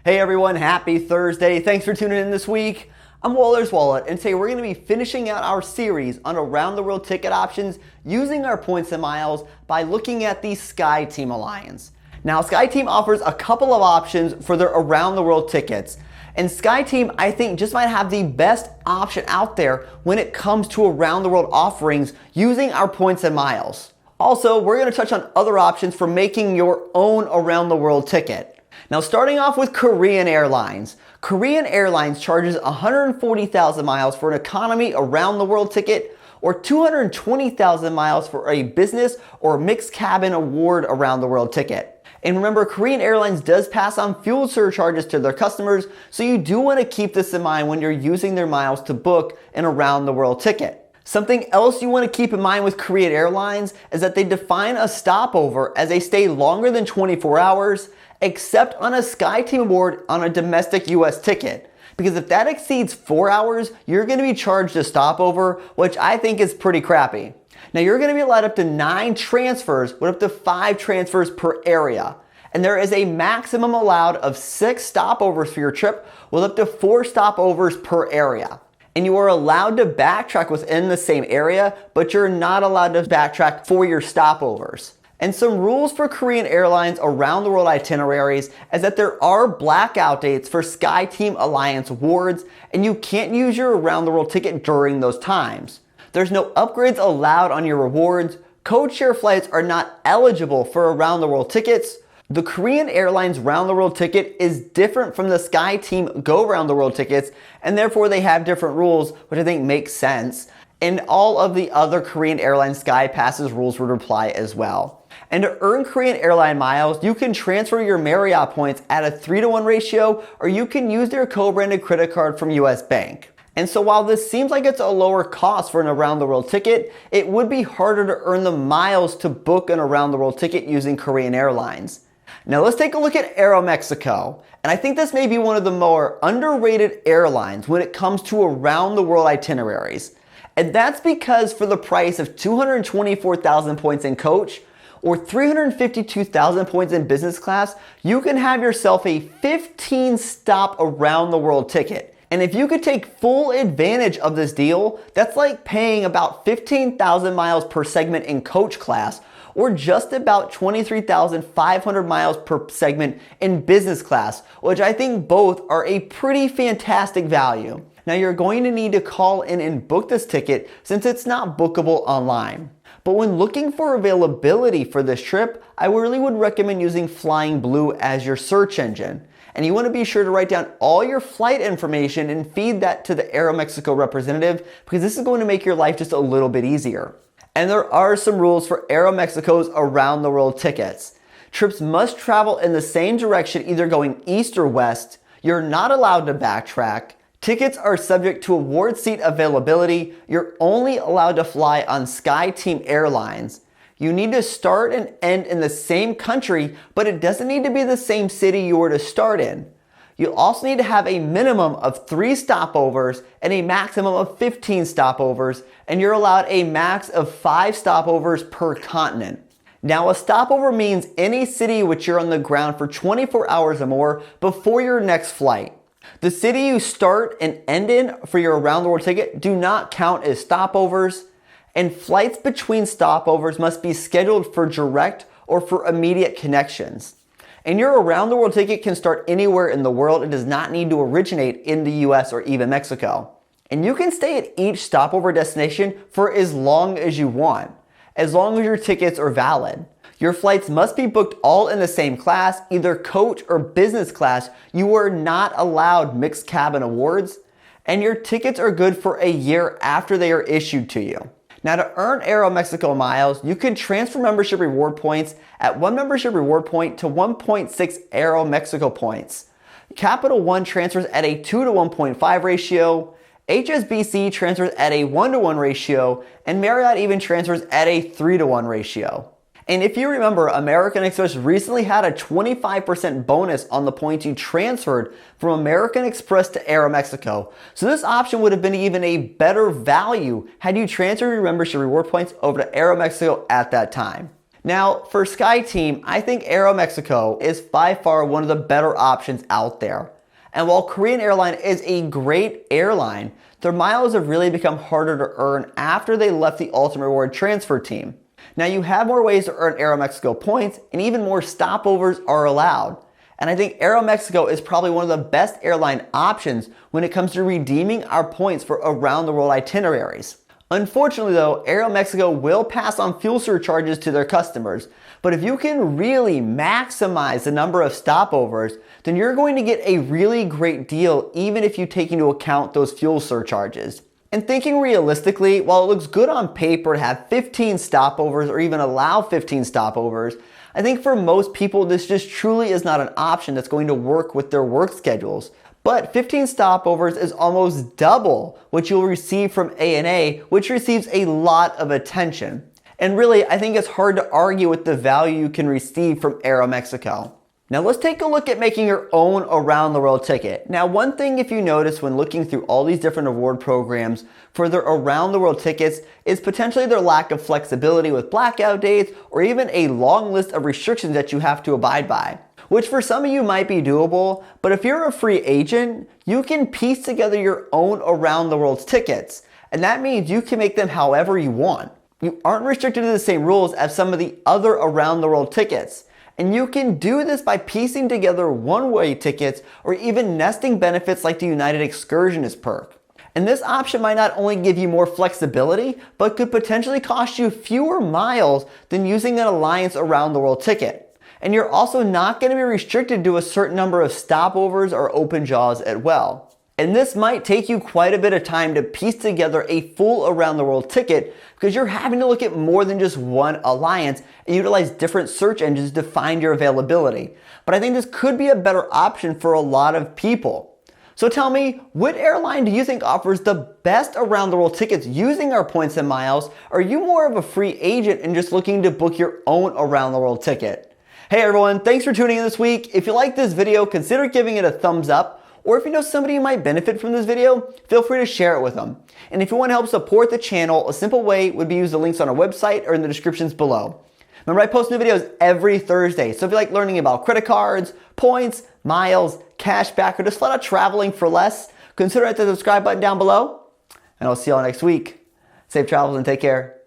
Hey everyone, happy Thursday. Thanks for tuning in this week. I'm Waller's Wallet, and today we're going to be finishing out our series on around the world ticket options using our points and miles by looking at the Skyteam Alliance. Now, Skyteam offers a couple of options for their around the world tickets. And Skyteam, I think, just might have the best option out there when it comes to around the world offerings using our points and miles. Also, we're going to touch on other options for making your own around the world ticket. Now, starting off with Korean Airlines. Korean Airlines charges 140,000 miles for an economy around the world ticket or 220,000 miles for a business or mixed cabin award around the world ticket. And remember, Korean Airlines does pass on fuel surcharges to their customers, so you do want to keep this in mind when you're using their miles to book an around the world ticket. Something else you want to keep in mind with Korean Airlines is that they define a stopover as a stay longer than 24 hours, except on a Skyteam award on a domestic US ticket. Because if that exceeds 4 hours, you're going to be charged a stopover, which I think is pretty crappy. Now, you're going to be allowed up to 9 transfers with up to 5 transfers per area. And there is a maximum allowed of 6 stopovers for your trip with up to 4 stopovers per area. And you are allowed to backtrack within the same area, but you're not allowed to backtrack for your stopovers. And some rules for Korean Airlines around the world itineraries is that there are blackout dates for Skyteam Alliance awards, and you can't use your around the world ticket during those times. There's no upgrades allowed on your rewards. Code share flights are not eligible for around the world tickets. The Korean Airlines round the world ticket is different from the Skyteam go around the world tickets, and therefore they have different rules, which I think makes sense. And all of the other Korean Airlines Sky Passes rules would apply as well. And to earn Korean airline miles, you can transfer your Marriott points at a 3-to-1 ratio, or you can use their co-branded credit card from US Bank. And so while this seems like it's a lower cost for an around the world ticket, it would be harder to earn the miles to book an around the world ticket using Korean Airlines. Now let's take a look at Aeromexico. And I think this may be one of the more underrated airlines when it comes to around the world itineraries. And that's because for the price of 224,000 points in coach, or 352,000 points in business class, you can have yourself a 15-stop around the world ticket. And if you could take full advantage of this deal, that's like paying about 15,000 miles per segment in coach class, or just about 23,500 miles per segment in business class, which I think both are a pretty fantastic value. Now, you're going to need to call in and book this ticket since it's not bookable online. But when looking for availability for this trip, I really would recommend using Flying Blue as your search engine. And you want to be sure to write down all your flight information and feed that to the Aeromexico representative, because this is going to make your life just a little bit easier. And there are some rules for Aeromexico's around the world tickets. Trips must travel in the same direction, either going east or west. You're not allowed to backtrack. Tickets are subject to award seat availability. You're only allowed to fly on Skyteam Airlines. You need to start and end in the same country, but it doesn't need to be the same city you were to start in. You'll also need to have a minimum of 3 stopovers and a maximum of 15 stopovers, and you're allowed a max of 5 stopovers per continent. Now, a stopover means any city which you're on the ground for 24 hours or more before your next flight. The city you start and end in for your around the world ticket do not count as stopovers, and flights between stopovers must be scheduled for direct or for immediate connections. And your around the world ticket can start anywhere in the world. It does not need to originate in the US or even Mexico. And you can stay at each stopover destination for as long as you want, as long as your tickets are valid. Your flights must be booked all in the same class, either coach or business class. You are not allowed mixed cabin awards, and your tickets are good for a year after they are issued to you. Now, to earn Aeromexico miles, you can transfer membership reward points at 1 membership reward point to 1.6 Aeromexico points. Capital One transfers at a 2 to 1.5 ratio, HSBC transfers at a 1 to 1 ratio, and Marriott even transfers at a 3 to 1 ratio. And if you remember, American Express recently had a 25% bonus on the points you transferred from American Express to Aeromexico. So this option would have been even a better value had you transferred your membership reward points over to Aeromexico at that time. Now, for Skyteam, I think Aeromexico is by far one of the better options out there. And while Korean Airline is a great airline, their miles have really become harder to earn after they left the Ultimate Reward transfer team. Now you have more ways to earn Aeromexico points, and even more stopovers are allowed. And I think Aeromexico is probably one of the best airline options when it comes to redeeming our points for around the world itineraries. Unfortunately though, Aeromexico will pass on fuel surcharges to their customers. But if you can really maximize the number of stopovers, then you're going to get a really great deal even if you take into account those fuel surcharges. And thinking realistically, while it looks good on paper to have 15 stopovers or even allow 15 stopovers, I think for most people this just truly is not an option that's going to work with their work schedules. But 15 stopovers is almost double what you'll receive from ANA, which receives a lot of attention. And really, I think it's hard to argue with the value you can receive from Aeromexico. Now let's take a look at making your own around the world ticket. Now one thing if you notice when looking through all these different reward programs for their around the world tickets is potentially their lack of flexibility with blackout dates or even a long list of restrictions that you have to abide by. Which for some of you might be doable, but if you're a free agent, you can piece together your own around the world tickets. And that means you can make them however you want. You aren't restricted to the same rules as some of the other around the world tickets. And you can do this by piecing together one-way tickets or even nesting benefits like the United Excursionist perk. And this option might not only give you more flexibility, but could potentially cost you fewer miles than using an Alliance around the world ticket. And you're also not going to be restricted to a certain number of stopovers or open jaws as well. And this might take you quite a bit of time to piece together a full around the world ticket because you're having to look at more than just one alliance and utilize different search engines to find your availability. But I think this could be a better option for a lot of people. So tell me, what airline do you think offers the best around the world tickets using our points and miles? Are you more of a free agent and just looking to book your own around the world ticket? Hey everyone, thanks for tuning in this week. If you like this video, consider giving it a thumbs up. Or if you know somebody who might benefit from this video, feel free to share it with them. And if you want to help support the channel, a simple way would be to use the links on our website or in the descriptions below. Remember, I post new videos every Thursday, so if you like learning about credit cards, points, miles, cashback, or just flat out traveling for less, consider hitting the subscribe button down below. And I'll see y'all next week. Safe travels and take care.